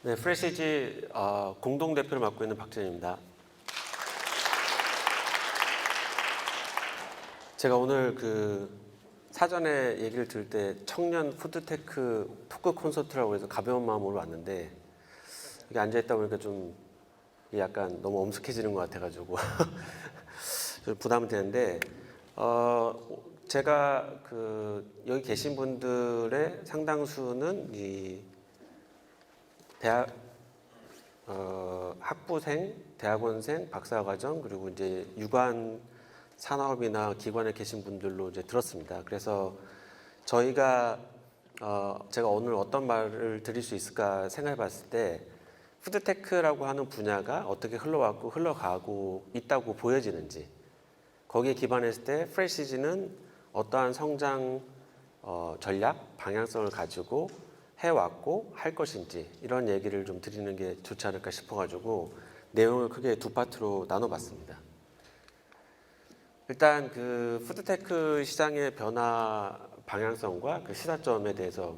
네, 프레시지 공동 대표를 맡고 있는 박진입니다. 제가 오늘 사전에 얘기를 들을 때 청년 푸드테크 토크 콘서트라고 해서 가벼운 마음으로 왔는데 여기 앉아있다 보니까 좀 약간 너무 엄숙해지는 것 같아가지고 좀 부담이 되는데 제가 여기 계신 분들의 상당수는 이 대학 학부생, 대학원생, 박사과정 그리고 이제 유관 산업이나 기관에 계신 분들로 이제 들었습니다. 그래서 저희가 제가 오늘 어떤 말을 드릴 수 있을까 생각해봤을 때 푸드테크라고 하는 분야가 어떻게 흘러왔고 흘러가고 있다고 보여지는지 거기에 기반했을 때 프레시지는 어떠한 성장 전략, 방향성을 가지고 해왔고 할 것인지 이런 얘기를 좀 드리는 게 좋지 않을까 싶어가지고 내용을 크게 두 파트로 나눠봤습니다. 일단 푸드테크 시장의 변화 방향성과 시사점에 대해서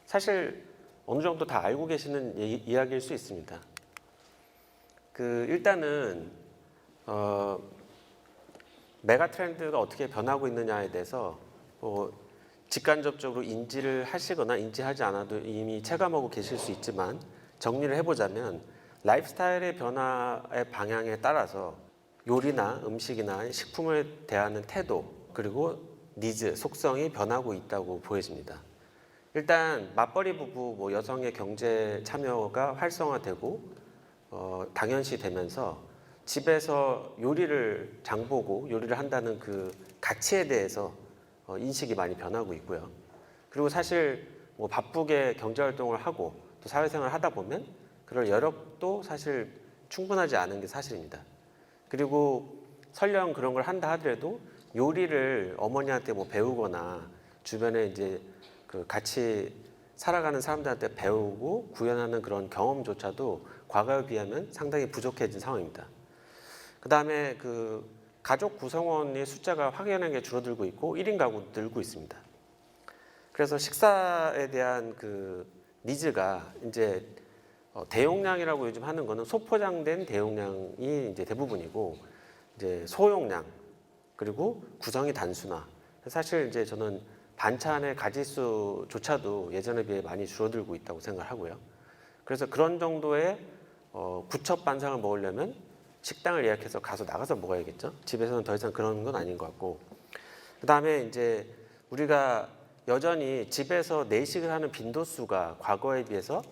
사실 어느 정도 다 알고 계시는 이야기일 수 있습니다. 일단은 메가 트렌드가 어떻게 변하고 있느냐에 대해서 직간접적으로 인지를 하시거나 인지하지 않아도 이미 체감하고 계실 수 있지만 정리를 해보자면 라이프스타일의 변화의 방향에 따라서 요리나 음식이나 식품을 대하는 태도 그리고 니즈, 속성이 변하고 있다고 보여집니다. 일단 맞벌이 부부, 여성의 경제 참여가 활성화되고 당연시 되면서 집에서 요리를 장보고 요리를 한다는 가치에 대해서 인식이 많이 변하고 있고요. 그리고 사실 바쁘게 경제활동을 하고 또 사회생활을 하다 보면 그럴 여력도 사실 충분하지 않은 게 사실입니다. 그리고 설령 그런 걸 한다 하더라도 요리를 어머니한테 배우거나 주변에 이제 같이 살아가는 사람들한테 배우고 구현하는 그런 경험조차도 과거에 비하면 상당히 부족해진 상황입니다. 그 다음에 가족 구성원의 숫자가 확연하게 줄어들고 있고 1인 가구도 늘고 있습니다. 그래서 식사에 대한 니즈가 이제 대용량이라고 요즘 하는 거는 소포장된 대용량이 이제 대부분이고 이제 소용량 그리고 구성이 단순화. 사실 이제 저는 반찬의 가짓수조차도 예전에 비해 많이 줄어들고 있다고 생각을 하고요. 그래서 그런 정도의 구첩반상을 먹으려면 식당을 예약해서 가서 나가서 먹어야겠죠. 집에서는 더 이상 그런 건 아닌 것 같고. 그 다음에 이제 우리가 여전히 집에서 내식을 하는 빈도수가 과거에 비해서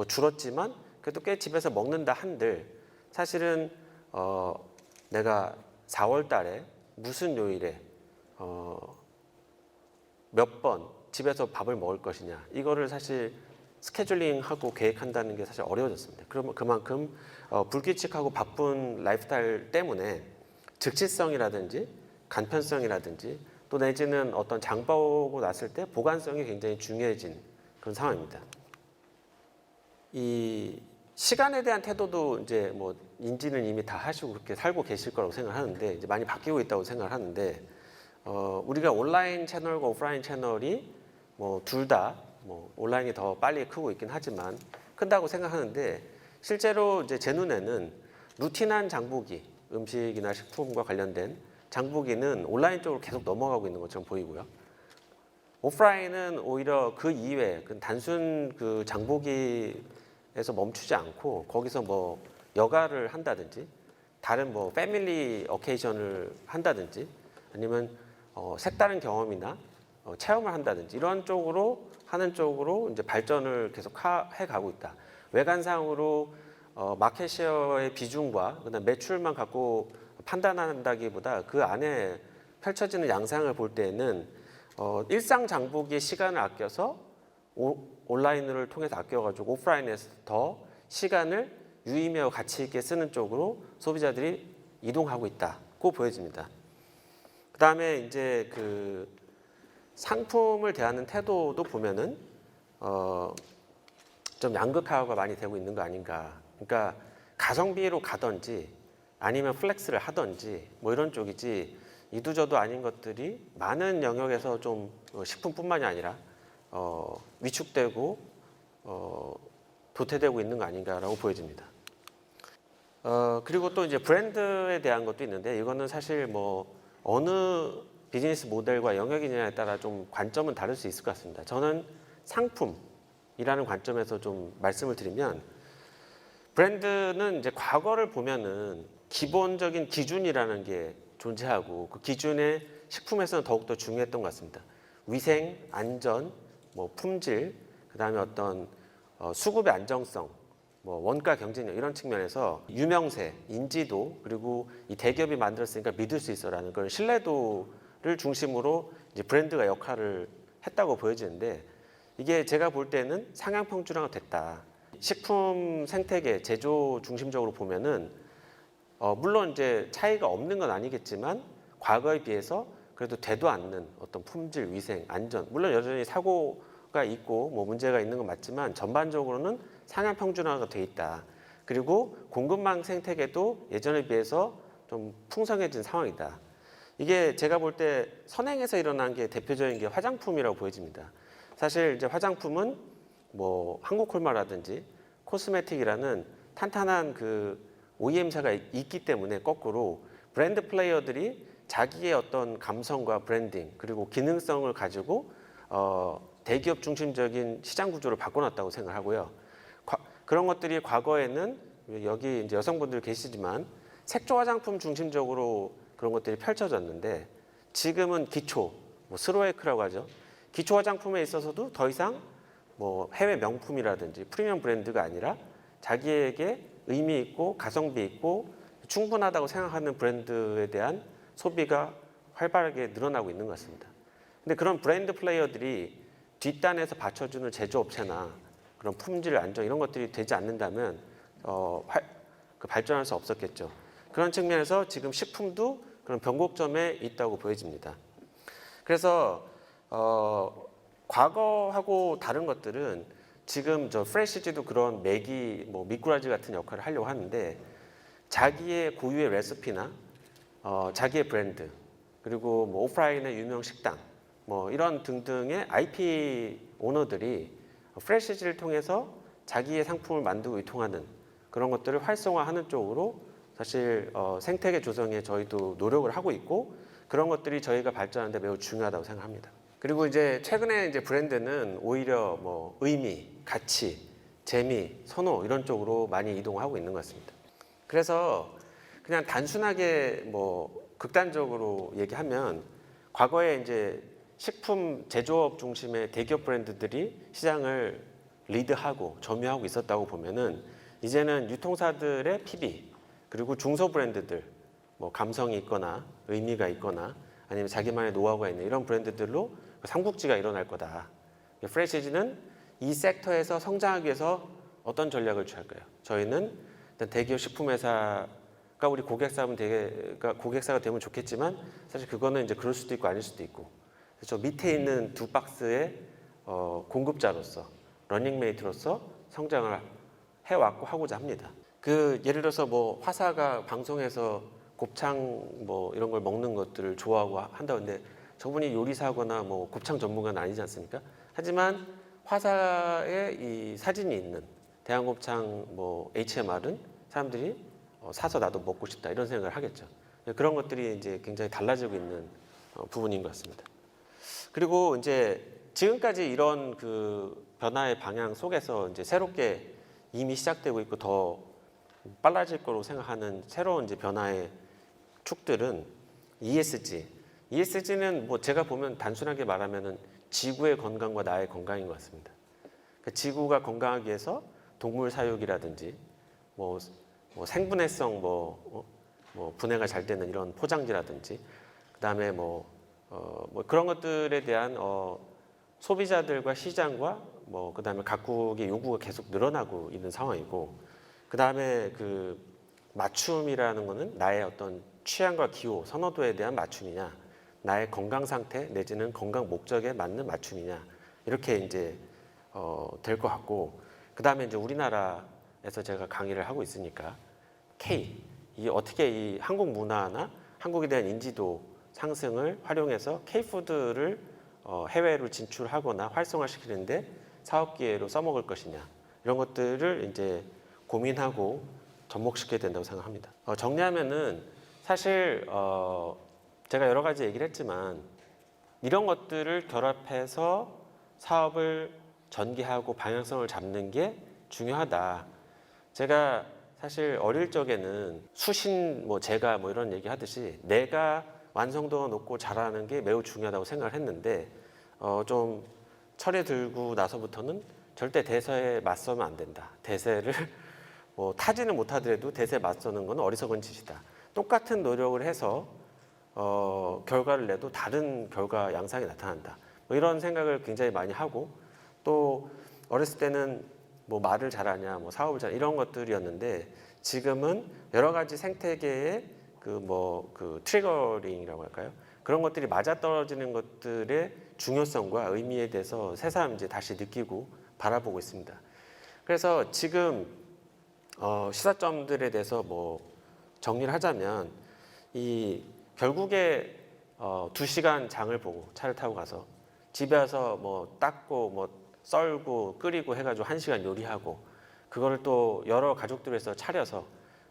줄었지만 그래도 꽤 집에서 먹는다 한들 사실은 내가 4월 달에 무슨 요일에 몇 번 집에서 밥을 먹을 것이냐 이거를 사실 스케줄링하고 계획한다는 게 사실 어려워졌습니다. 그러면 그만큼 불규칙하고 바쁜 라이프스타일 때문에 즉시성이라든지 간편성이라든지 또 내지는 어떤 장보고 났을 때 보관성이 굉장히 중요해진 그런 상황입니다. 이 시간에 대한 태도도 이제 인지는 이미 다 하시고 그렇게 살고 계실 거라고 생각하는데 이제 많이 바뀌고 있다고 생각을 하는데 우리가 온라인 채널과 오프라인 채널이 둘 다 온라인이 더 빨리 크고 있긴 하지만 큰다고 생각하는데 실제로 이제 제 눈에는 루틴한 장보기 음식이나 식품과 관련된 장보기는 온라인 쪽으로 계속 넘어가고 있는 것처럼 보이고요. 오프라인은 오히려 그 이외에 단순 장보기에서 멈추지 않고 거기서 여가를 한다든지 다른 패밀리 어케이션을 한다든지 아니면 색다른 경험이나 체험을 한다든지 이런 쪽으로 하는 쪽으로 이제 발전을 계속 해가고 있다. 외관상으로 마켓쉐어의 비중과 그다음 매출만 갖고 판단한다기보다 그 안에 펼쳐지는 양상을 볼 때는 일상 장보기의 시간을 아껴서 온라인을 통해서 아껴가지고 오프라인에서 더 시간을 유의미하고 가치 있게 쓰는 쪽으로 소비자들이 이동하고 있다고 보여집니다. 그 다음에 이제 상품을 대하는 태도도 보면은 좀 양극화가 많이 되고 있는 거 아닌가. 그러니까 가성비로 가든지 아니면 플렉스를 하든지 이런 쪽이지 이두저도 아닌 것들이 많은 영역에서 좀 식품뿐만이 아니라 위축되고 도태되고 있는 거 아닌가라고 보여집니다. 그리고 또 이제 브랜드에 대한 것도 있는데 이거는 사실 뭐 어느 비즈니스 모델과 영역이냐에 따라 좀 관점은 다를 수 있을 것 같습니다. 저는 상품이라는 관점에서 좀 말씀을 드리면 브랜드는 이제 과거를 보면은 기본적인 기준이라는 게 존재하고 그 기준에 식품에서는 더욱더 중요했던 것 같습니다. 위생, 안전, 뭐 품질, 그다음에 어떤 수급의 안정성, 뭐 원가 경쟁력 이런 측면에서 유명세, 인지도 그리고 이 대기업이 만들었으니까 믿을 수 있어라는 그런 신뢰도를 중심으로 이제 브랜드가 역할을 했다고 보여지는데 이게 제가 볼 때는 상향 평준화가 됐다. 식품 생태계 제조 중심적으로 보면은 물론 이제 차이가 없는 건 아니겠지만 과거에 비해서 그래도 되도 않는 어떤 품질, 위생, 안전 물론 여전히 사고가 있고 뭐 문제가 있는 건 맞지만 전반적으로는 상향 평준화가 돼 있다. 그리고 공급망 생태계도 예전에 비해서 좀 풍성해진 상황이다. 이게 제가 볼 때 선행에서 일어난 게 대표적인 게 화장품이라고 보여집니다. 사실 이제 화장품은 뭐 한국콜마라든지 코스메틱이라는 탄탄한 그 OEM사가 있기 때문에 거꾸로 브랜드 플레이어들이 자기의 어떤 감성과 브랜딩 그리고 기능성을 가지고 대기업 중심적인 시장 구조를 바꿔놨다고 생각하고요. 그런 것들이 과거에는 여기 이제 여성분들 계시지만 색조 화장품 중심적으로 그런 것들이 펼쳐졌는데 지금은 기초, 뭐 스로에크라고 하죠. 기초 화장품에 있어서도 더 이상 뭐 해외 명품이라든지 프리미엄 브랜드가 아니라 자기에게 의미 있고 가성비 있고 충분하다고 생각하는 브랜드에 대한 소비가 활발하게 늘어나고 있는 것 같습니다. 근데 그런 브랜드 플레이어들이 뒷단에서 받쳐주는 제조업체나 그런 품질 안정 이런 것들이 되지 않는다면 발전할 수 없었겠죠. 그런 측면에서 지금 식품도 그런 변곡점에 있다고 보여집니다. 그래서 과거하고 다른 것들은 지금 저 프레시지도 그런 매기, 뭐 미꾸라지 같은 역할을 하려고 하는데 자기의 고유의 레시피나 자기의 브랜드 그리고 뭐 오프라인의 유명 식당 뭐 이런 등등의 IP 오너들이 프레시지를 통해서 자기의 상품을 만들고 유통하는 그런 것들을 활성화하는 쪽으로 사실 생태계 조성에 저희도 노력을 하고 있고 그런 것들이 저희가 발전하는 데 매우 중요하다고 생각합니다. 그리고 이제 최근에 이제 브랜드는 오히려 뭐 의미, 가치, 재미, 선호 이런 쪽으로 많이 이동하고 있는 것 같습니다. 그래서 그냥 단순하게 뭐 극단적으로 얘기하면 과거에 이제 식품 제조업 중심의 대기업 브랜드들이 시장을 리드하고 점유하고 있었다고 보면은 이제는 유통사들의 PB 그리고 중소 브랜드들 뭐 감성이 있거나 의미가 있거나 아니면 자기만의 노하우가 있는 이런 브랜드들로 삼국지가 일어날 거다. 프레시지는 이 섹터에서 성장하기 위해서 어떤 전략을 취할까요? 저희는 일단 대기업 식품회사가 우리 고객사가 되면 좋겠지만 사실 그거는 이제 그럴 수도 있고 아닐 수도 있고 그래서 밑에 있는 두 박스의 공급자로서 러닝메이트로서 성장을 해왔고 하고자 합니다. 그 예를 들어서 뭐 화사가 방송에서 곱창 뭐 이런 걸 먹는 것들을 좋아하고 한다는데 저분이 요리사거나 뭐 곱창 전문가는 아니지 않습니까? 하지만 화사의 이 사진이 있는 대한곱창 뭐 HMR은 사람들이 사서 나도 먹고 싶다 이런 생각을 하겠죠. 그런 것들이 이제 굉장히 달라지고 있는 부분인 것 같습니다. 그리고 이제 지금까지 이런 그 변화의 방향 속에서 이제 새롭게 이미 시작되고 있고 더 빨라질 거로 생각하는 새로운 이제 변화의 축들은 ESG는 뭐 제가 보면 단순하게 말하면은 지구의 건강과 나의 건강인 것 같습니다. 그러니까 지구가 건강하기 위해서 동물 사육이라든지 뭐 생분해성 뭐 분해가 잘 되는 이런 포장지라든지 그다음에 뭐 그런 것들에 대한 소비자들과 시장과 뭐 그다음에 각국의 요구가 계속 늘어나고 있는 상황이고 그다음에 그 맞춤이라는 거는 나의 어떤 취향과 기호, 선호도에 대한 맞춤이냐, 나의 건강 상태 내지는 건강 목적에 맞는 맞춤이냐 이렇게 이제 될 것 같고 그다음에 이제 우리나라에서 제가 강의를 하고 있으니까 이 어떻게 이 한국 문화나 한국에 대한 인지도 상승을 활용해서 K푸드를 해외로 진출하거나 활성화시키는데 사업 기회로 써먹을 것이냐 이런 것들을 이제 고민하고 접목시켜야 된다고 생각합니다. 정리하면은 사실 제가 여러 가지 얘기를 했지만 이런 것들을 결합해서 사업을 전개하고 방향성을 잡는 게 중요하다. 제가 사실 어릴 적에는 수신 제가 이런 얘기 하듯이 내가 완성도가 높고 잘하는 게 매우 중요하다고 생각을 했는데 좀 철이 들고 나서부터는 절대 대세에 맞서면 안 된다. 대세를 타지는 못하더라도 대세에 맞서는 건 어리석은 짓이다. 똑같은 노력을 해서 결과를 내도 다른 결과 양상이 나타난다. 이런 생각을 굉장히 많이 하고 또 어렸을 때는 말을 잘하냐, 사업을 잘하냐 이런 것들이었는데 지금은 여러 가지 생태계의 그 트리거링이라고 할까요? 그런 것들이 맞아떨어지는 것들의 중요성과 의미에 대해서 새삼 이제 다시 느끼고 바라보고 있습니다. 그래서 지금 시사점들에 대해서 정리를 하자면 이 결국에 2시간 장을 보고 차를 타고 가서 집에 와서 닦고 썰고 끓이고 해가지고 1시간 요리하고 그거를 또 여러 가족들에서 차려서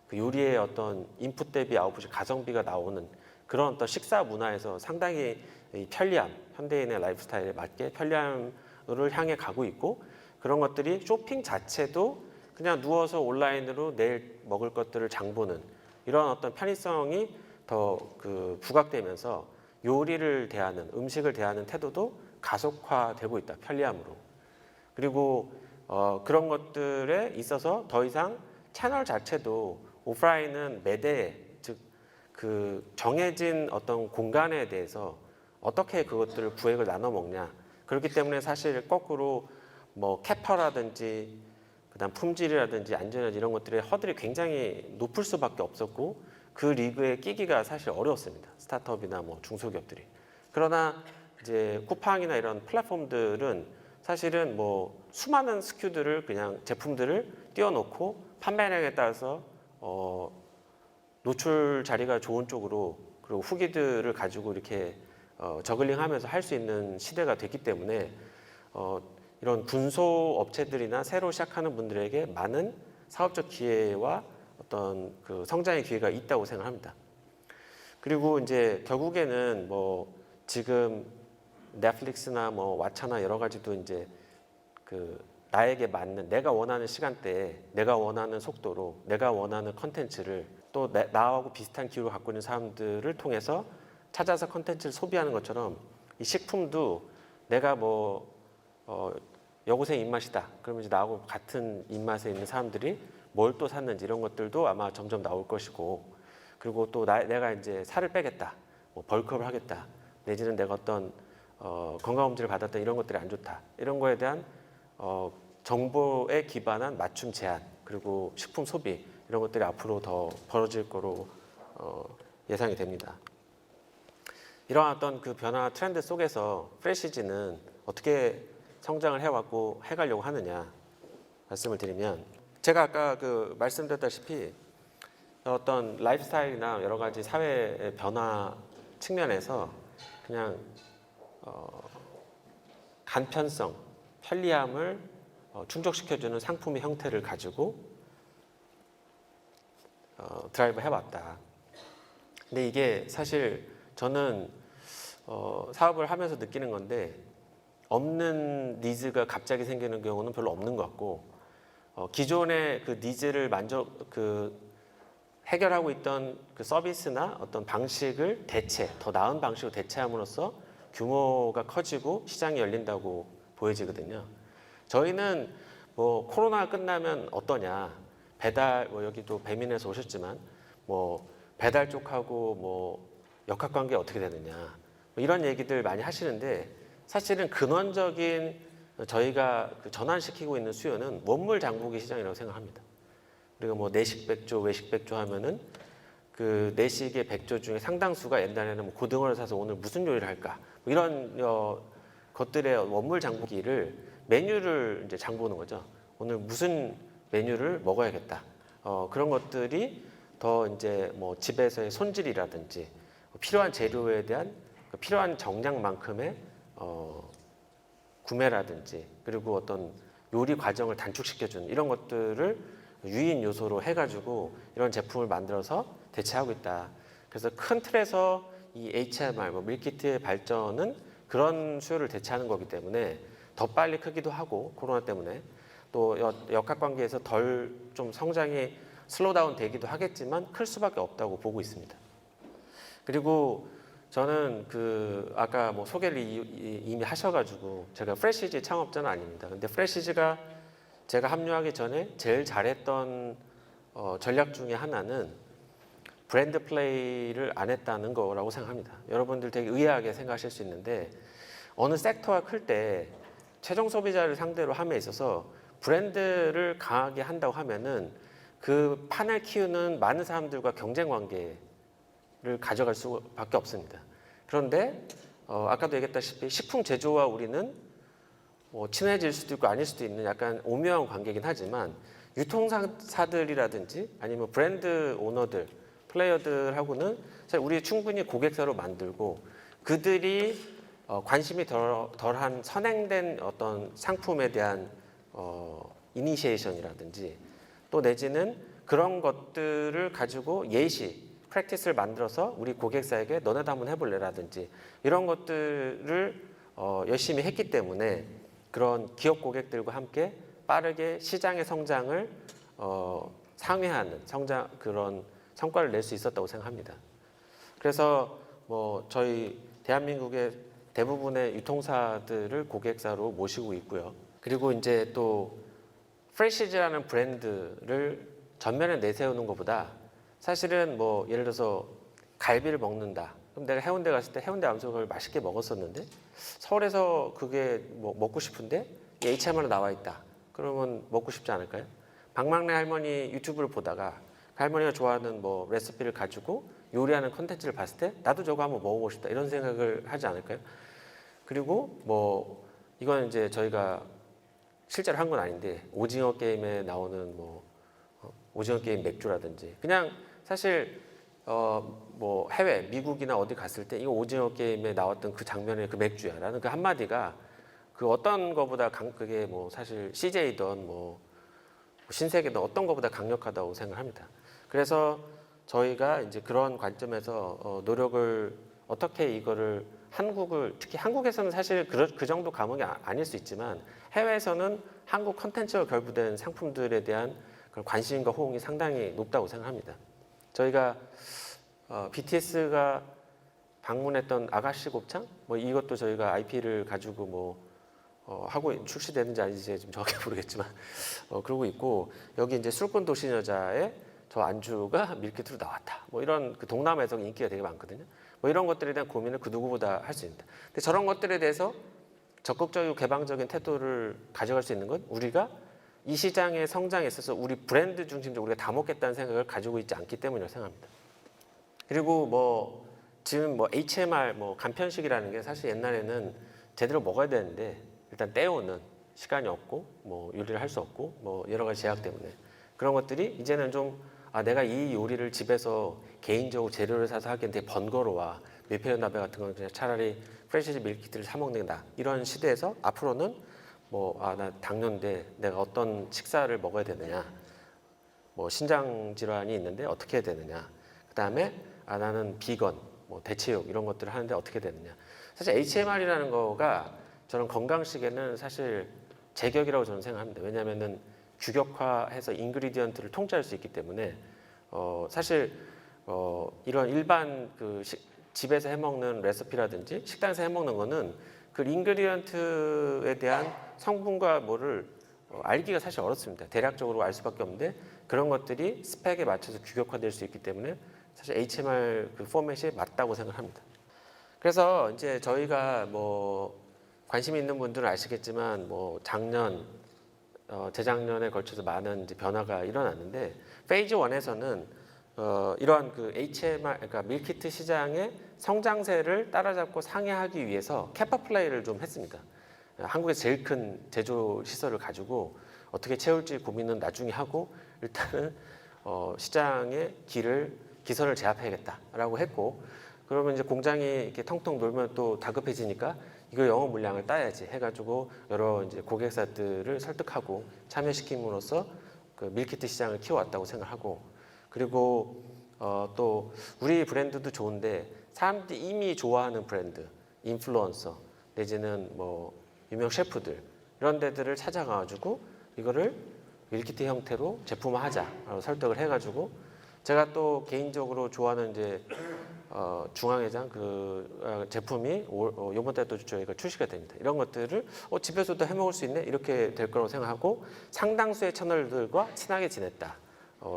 그 요리의 어떤 인풋 대비 아웃풋이 가성비가 나오는 그런 어떤 식사 문화에서 상당히 이 편리함, 현대인의 라이프스타일에 맞게 편리함을 향해 가고 있고 그런 것들이 쇼핑 자체도 그냥 누워서 온라인으로 내일 먹을 것들을 장 보는 이런 어떤 편의성이 더 부각되면서 요리를 대하는 음식을 대하는 태도도 가속화되고 있다. 편리함으로. 그리고 그런 것들에 있어서 더 이상 채널 자체도 오프라인은 매대 즉 그 정해진 어떤 공간에 대해서 어떻게 그것들을 부액을 나눠 먹냐. 그렇기 때문에 사실 거꾸로 캐파라든지 그다음 품질이라든지 안전이라든지 이런 것들의 허들이 굉장히 높을 수밖에 없었고 그 리그에 끼기가 사실 어려웠습니다. 스타트업이나 중소기업들이. 그러나 이제 쿠팡이나 이런 플랫폼들은 사실은 수많은 스큐들을 그냥 제품들을 띄워놓고 판매량에 따라서 노출 자리가 좋은 쪽으로 그리고 후기들을 가지고 이렇게 저글링하면서 할 수 있는 시대가 됐기 때문에 이런 군소 업체들이나 새로 시작하는 분들에게 많은 사업적 기회와 어떤 그 성장의 기회가 있다고 생각합니다. 그리고 이제 결국에는 지금 넷플릭스나 왓챠나 여러 가지도 이제 나에게 맞는 내가 원하는 시간대에 내가 원하는 속도로 내가 원하는 컨텐츠를 또 나하고 비슷한 기호를 갖고 있는 사람들을 통해서 찾아서 컨텐츠를 소비하는 것처럼 이 식품도 내가 여고생 입맛이다. 그러면 이제 나하고 같은 입맛에 있는 사람들이 뭘 또 샀는지 이런 것들도 아마 점점 나올 것이고 그리고 또 내가 이제 살을 빼겠다. 벌크업을 하겠다. 내지는 내가 어떤 건강검진을 받았다. 이런 것들이 안 좋다. 이런 거에 대한 정보에 기반한 맞춤 제한 그리고 식품 소비 이런 것들이 앞으로 더 벌어질 거로 예상이 됩니다. 이러한 어떤 그 변화 트렌드 속에서 프레시즈는 어떻게 성장을 해왔고 해가려고 하느냐 말씀을 드리면 제가 아까 말씀드렸다시피 어떤 라이프스타일이나 여러 가지 사회의 변화 측면에서 그냥 간편성, 편리함을 충족시켜주는 상품의 형태를 가지고 드라이브 해왔다. 근데 이게 사실 저는 사업을 하면서 느끼는 건데 없는 니즈가 갑자기 생기는 경우는 별로 없는 것 같고 기존의 그 니즈를 해결하고 있던 그 서비스나 어떤 방식을 더 나은 방식으로 대체함으로써 규모가 커지고 시장이 열린다고 보여지거든요. 저희는 코로나가 끝나면 어떠냐 배달 여기도 배민에서 오셨지만 배달 쪽하고 역학관계 어떻게 되느냐 이런 얘기들 많이 하시는데 사실은 근원적인 저희가 전환시키고 있는 수요는 원물 장보기 시장이라고 생각합니다. 우리가 내식 백조, 외식 백조 하면은 그 내식의 백조 중에 상당수가 옛날에는 고등어를 사서 오늘 무슨 요리를 할까 이런 것들의 원물 장보기를 메뉴를 이제 장보는 거죠. 오늘 무슨 메뉴를 먹어야겠다. 그런 것들이 더 이제 집에서의 손질이라든지 필요한 재료에 대한 필요한 정량만큼의 구매라든지 그리고 어떤 요리 과정을 단축시켜주는 이런 것들을 유인 요소로 해가지고 이런 제품을 만들어서 대체하고 있다. 그래서 큰 틀에서 이 HMR, 밀키트의 발전은 그런 수요를 대체하는 거기 때문에 더 빨리 크기도 하고 코로나 때문에 또 역학관계에서 덜 좀 성장이 슬로우다운 되기도 하겠지만 클 수밖에 없다고 보고 있습니다. 그리고 저는 그 아까 뭐 소개를 이미 하셔가지고 제가 프레시즈 창업자는 아닙니다. 근데 프레시즈가 제가 합류하기 전에 제일 잘했던 전략 중에 하나는 브랜드 플레이를 안 했다는 거라고 생각합니다. 여러분들 되게 의아하게 생각하실 수 있는데 어느 섹터가 클 때 최종 소비자를 상대로 함에 있어서 브랜드를 강하게 한다고 하면은 그 판을 키우는 많은 사람들과 경쟁 관계를 가져갈 수밖에 없습니다. 그런데 아까도 얘기했다시피 식품 제조와 우리는 뭐 친해질 수도 있고 아닐 수도 있는 약간 오묘한 관계이긴 하지만 유통사들이라든지 아니면 브랜드 오너들, 플레이어들하고는 사실 우리 충분히 고객사로 만들고 그들이 관심이 덜한 선행된 어떤 상품에 대한 이니시에이션이라든지 또 내지는 그런 것들을 가지고 예시, 프랙티스를 만들어서 우리 고객사에게 너네도 한번 해볼래라든지 이런 것들을 열심히 했기 때문에 그런 기업 고객들과 함께 빠르게 시장의 성장을 상회하는 그런 성과를 낼 수 있었다고 생각합니다. 그래서 뭐 저희 대한민국의 대부분의 유통사들을 고객사로 모시고 있고요. 그리고 이제 또 프레시즈라는 브랜드를 전면에 내세우는 것보다 사실은 뭐 예를 들어서 갈비를 먹는다. 그럼 내가 해운대 갔을 때 해운대 암석을 맛있게 먹었었는데 서울에서 그게 뭐 먹고 싶은데 HMR로 나와 있다. 그러면 먹고 싶지 않을까요? 박막래 할머니 유튜브를 보다가 그 할머니가 좋아하는 뭐 레시피를 가지고 요리하는 콘텐츠를 봤을 때 나도 저거 한번 먹어보고 싶다 이런 생각을 하지 않을까요? 그리고 뭐 이건 이제 저희가 실제로 한 건 아닌데 오징어 게임에 나오는 뭐 오징어 게임 맥주라든지 그냥 사실 뭐 해외 미국이나 어디 갔을 때 이거 오징어 게임에 나왔던 그 장면의 그 맥주야라는 그 한마디가 그 어떤 거보다 그게 뭐 사실 CJ든 뭐 신세계든 어떤 거보다 강력하다고 생각합니다. 그래서 저희가 이제 그런 관점에서 노력을 어떻게 이거를 특히 한국에서는 사실 그 정도 감흥이 아닐 수 있지만 해외에서는 한국 컨텐츠와 결부된 상품들에 대한 그런 관심과 호응이 상당히 높다고 생각합니다. 저희가 BTS가 방문했던 아가씨 곱창 뭐 이것도 저희가 IP를 가지고 뭐 하고 출시되는지 아닌지 좀 정확히 모르겠지만 그러고 있고 여기 이제 술꾼 도시 여자의 저 안주가 밀키트로 나왔다. 뭐 이런 그 동남아에서 인기가 되게 많거든요. 뭐 이런 것들에 대한 고민을 그 누구보다 할 수 있습니다. 근데 저런 것들에 대해서 적극적이고 개방적인 태도를 가져갈 수 있는 건 우리가 이 시장의 성장에 있어서 우리 브랜드 중심적으로 우리가 다 먹겠다는 생각을 가지고 있지 않기 때문이라고 생각합니다. 그리고 뭐 지금 뭐 HMR 뭐 간편식이라는 게 사실 옛날에는 제대로 먹어야 되는데 일단 때우는 시간이 없고 뭐 요리를 할 수 없고 뭐 여러 가지 제약 때문에 그런 것들이 이제는 좀 내가 이 요리를 집에서 개인적으로 재료를 사서 하기엔 되게 번거로워. 밀푀유나베 같은 건 그냥 차라리 프레시즈 밀키트를 사 먹는 게 나아. 이런 시대에서 앞으로는 나 당뇨인데 내가 어떤 식사를 먹어야 되느냐. 뭐 신장 질환이 있는데 어떻게 해야 되느냐. 그다음에 나는 비건, 뭐 대체육 이런 것들을 하는데 어떻게 되느냐. 사실 HMR이라는 거가 저는 건강식에는 사실 제격이라고 저는 생각합니다. 왜냐하면은 규격화해서 인그리디언트를 통제할 수 있기 때문에 사실 이런 일반 집에서 해먹는 레시피라든지 식당에서 해먹는 거는 그 인그리디언트에 대한 성분과 뭐를 알기가 사실 어렵습니다. 대략적으로 알 수밖에 없는데 그런 것들이 스펙에 맞춰서 규격화될 수 있기 때문에 사실 HMR 그 포맷이 맞다고 생각합니다. 그래서 이제 저희가 뭐 관심 있는 분들은 아시겠지만 뭐 작년 재작년에 걸쳐서 많은 이제 변화가 일어났는데 페이즈 1에서는 이러한 그 HMR 그러니까 밀키트 시장의 성장세를 따라잡고 상회하기 위해서 캐파 플레이를 좀 했습니다. 한국에서 제일 큰 제조 시설을 가지고 어떻게 채울지 고민은 나중에 하고 일단은 시장의 기선을 제압해야겠다라고 했고 그러면 이제 공장이 이렇게 텅텅 놀면 또 다급해지니까 이거 영업 물량을 따야지 해가지고 여러 이제 고객사들을 설득하고 참여시킴으로써 그 밀키트 시장을 키워왔다고 생각하고, 그리고 또 우리 브랜드도 좋은데 사람들이 이미 좋아하는 브랜드, 인플루언서 내지는 뭐 유명 셰프들 이런 데들을 찾아가가지고 이거를 밀키트 형태로 제품화하자라고 설득을 해가지고, 제가 또 개인적으로 좋아하는 이제 중앙회장 그 제품이 이번 달에 또 저희가 출시가 됩니다. 이런 것들을 집에서도 해먹을 수 있네 이렇게 될 거라고 생각하고, 상당수의 채널들과 친하게 지냈다.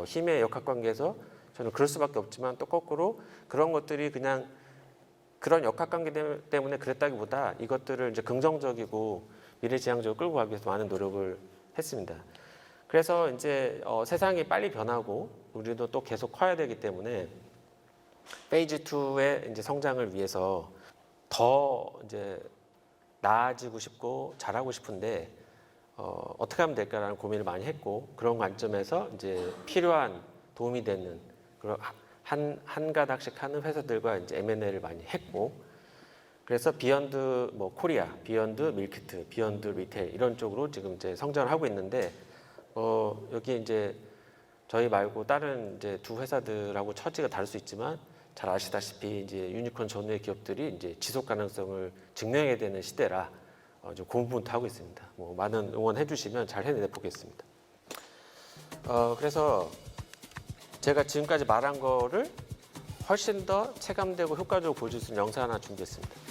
힘의 역학관계에서 저는 그럴 수밖에 없지만, 또 거꾸로 그런 것들이 그냥 그런 역학관계 때문에 그랬다기보다 이것들을 이제 긍정적이고 미래지향적으로 끌고 가기 위해서 많은 노력을 했습니다. 그래서 이제 세상이 빨리 변하고 우리도 또 계속 커야 되기 때문에 페이즈 2의 이제 성장을 위해서 더 이제 나아지고 싶고 잘하고 싶은데 어떻게 하면 될까라는 고민을 많이 했고, 그런 관점에서 이제 필요한 도움이 되는 그런 한 가닥씩 하는 회사들과 이제 M&A를 많이 했고, 그래서 비욘드 뭐 코리아, 비욘드 밀키트, 비욘드 리테일 이런 쪽으로 지금 이제 성장을 하고 있는데, 여기 이제 저희 말고 다른 이제 두 회사들하고 처지가 다를 수 있지만 잘 아시다시피 이제 유니콘 전후의 기업들이 이제 지속 가능성을 증명해야 되는 시대라 좀 고군분투 하고 있습니다. 뭐 많은 응원해 주시면 잘 해내 보겠습니다. 그래서 제가 지금까지 말한 거를 훨씬 더 체감되고 효과적으로 보여줄 수 있는 영상 하나 준비했습니다.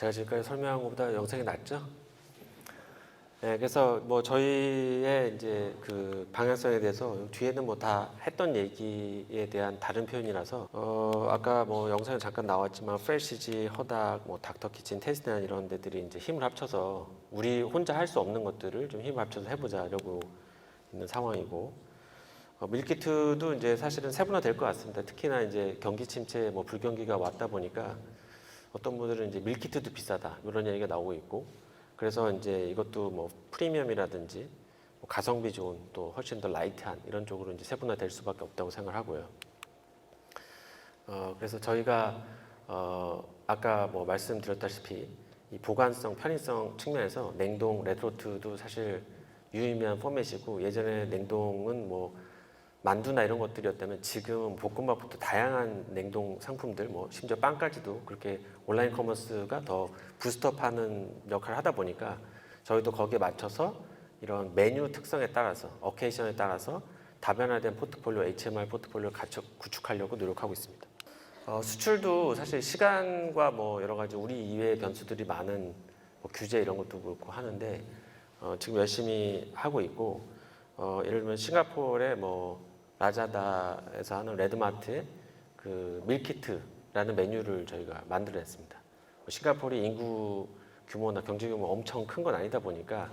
제가 지금까지 설명한 것보다 영상이 낫죠? 네, 그래서 뭐 저희의 이제 그 방향성에 대해서 뒤에는 뭐 다 했던 얘기에 대한 다른 표현이라서 아까 뭐 영상에 잠깐 나왔지만 프레시지, 허닥, 뭐 닥터키친, 테스트나 이런 데들이 이제 힘을 합쳐서 우리 혼자 할 수 없는 것들을 좀 힘을 합쳐서 해보자려고 있는 상황이고, 밀키트도 이제 사실은 세분화 될 것 같습니다. 특히나 이제 경기 침체, 뭐 불경기가 왔다 보니까 어떤 분들은 이제 밀키트도 비싸다 이런 얘기가 나오고 있고, 그래서 이제 이것도 뭐 프리미엄이라든지 뭐 가성비 좋은 또 훨씬 더 라이트한 이런 쪽으로 이제 세분화 될 수밖에 없다고 생각하고요. 그래서 저희가 아까 뭐 말씀드렸다시피 이 보관성, 편의성 측면에서 냉동, 레트로트도 사실 유의미한 포맷이고, 예전에 냉동은 뭐 만두나 이런 것들이었다면 지금 볶음밥부터 다양한 냉동 상품들, 뭐 심지어 빵까지도 그렇게 온라인 커머스가 더 부스트업하는 역할을 하다 보니까 저희도 거기에 맞춰서 이런 메뉴 특성에 따라서, 어케이션에 따라서 다변화된 포트폴리오, HMR 포트폴리오를 구축하려고 노력하고 있습니다. 수출도 사실 시간과 뭐 여러 가지 우리 이외의 변수들이 많은 뭐 규제 이런 것도 그렇고 하는데 지금 열심히 하고 있고, 예를 들면 싱가포르의 뭐 라자다에서 하는 레드마트의 그 밀키트라는 메뉴를 저희가 만들어냈습니다. 싱가포르의 인구 규모나 경제 규모 엄청 큰 건 아니다 보니까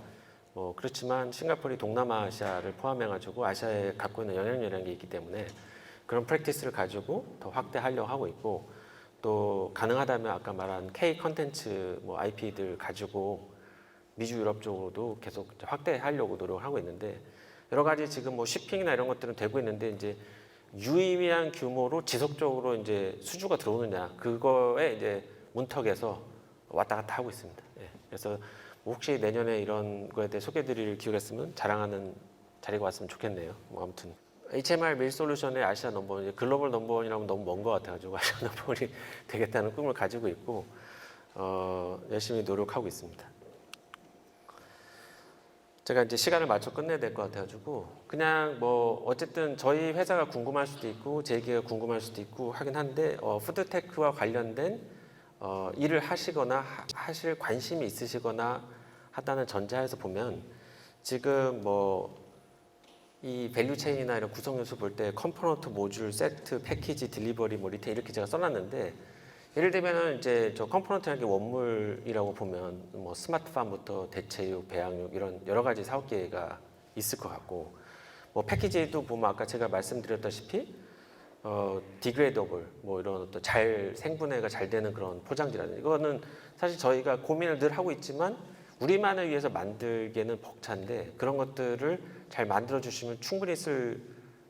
그렇지만 싱가포르이 동남아시아를 포함해가지고 아시아에 갖고 있는 영향력이라는 게 있기 때문에 그런 프랙티스를 가지고 더 확대하려고 하고 있고, 또 가능하다면 아까 말한 K 컨텐츠 뭐 IP들 가지고 미주 유럽 쪽으로도 계속 확대하려고 노력을 하고 있는데, 여러 가지 지금 뭐 쇼핑이나 이런 것들은 되고 있는데 이제 유의미한 규모로 지속적으로 이제 수주가 들어오느냐, 그거에 이제 문턱에서 왔다 갔다 하고 있습니다. 예. 그래서 뭐 혹시 내년에 이런 거에 대해 소개드릴 기회가 있으면 자랑하는 자리가 왔으면 좋겠네요. 뭐 아무튼 HMR 밀 솔루션의 아시아 넘버원, 이제 글로벌 넘버원이라면 너무 먼 것 같아가지고 아시아 넘버원이 되겠다는 꿈을 가지고 있고 열심히 노력하고 있습니다. 제가 이제 시간을 맞춰 끝내야 될 것 같아가지고 그냥 뭐 어쨌든 저희 회사가 궁금할 수도 있고 제 얘기가 궁금할 수도 있고 하긴 한데 푸드테크와 관련된 일을 하시거나 하실 관심이 있으시거나 하다는 전제하에서 보면 지금 뭐 이 밸류 체인이나 이런 구성 요소 볼 때 컴포넌트, 모듈, 세트, 패키지, 딜리버리, 뭐 리테일 이렇게 제가 써놨는데 예를 들면은 이제 저 컴포넌트라는 게 원물이라고 보면 뭐 스마트팜부터 대체육, 배양육 이런 여러 가지 사업 기회가 있을 것 같고 뭐 패키지도 보면 아까 제가 말씀드렸다시피 디그레이더블 뭐 이런 어떤 잘 생분해가 잘 되는 그런 포장지라든지 이거는 사실 저희가 고민을 늘 하고 있지만 우리만을 위해서 만들기에는 벅찬데 그런 것들을 잘 만들어 주시면 충분히 쓸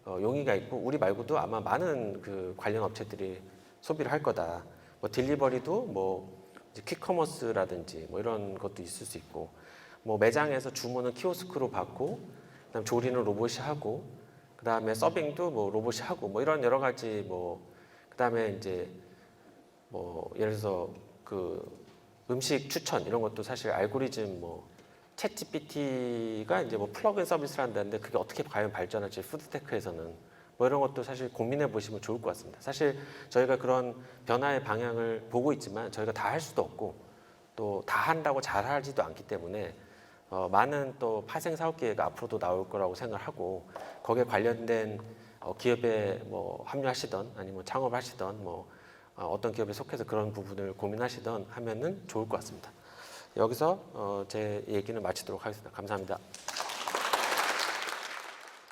용의가 있고 우리 말고도 아마 많은 그 관련 업체들이 소비를 할 거다. 뭐 딜리버리도 뭐 이제 퀵커머스라든지 뭐 이런 것도 있을 수 있고 뭐 매장에서 주문은 키오스크로 받고 그다음 조리는 로봇이 하고 그다음에 서빙도 뭐 로봇이 하고 뭐 이런 여러 가지 뭐 그다음에 이제 뭐 예를 들어서 그 음식 추천 이런 것도 사실 알고리즘 뭐 챗GPT가 이제 뭐 플러그인 서비스를 한다는데 그게 어떻게 과연 발전할지 푸드테크에서는 뭐 이런 것도 사실 고민해 보시면 좋을 것 같습니다. 사실 저희가 그런 변화의 방향을 보고 있지만 저희가 다 할 수도 없고 또 다 한다고 잘하지도 않기 때문에 많은 또 파생 사업 기회가 앞으로도 나올 거라고 생각하고 거기에 관련된 기업에 뭐 합류하시던 아니면 창업하시던 뭐 어떤 기업에 속해서 그런 부분을 고민하시던 하면은 좋을 것 같습니다. 여기서 제 얘기는 마치도록 하겠습니다. 감사합니다.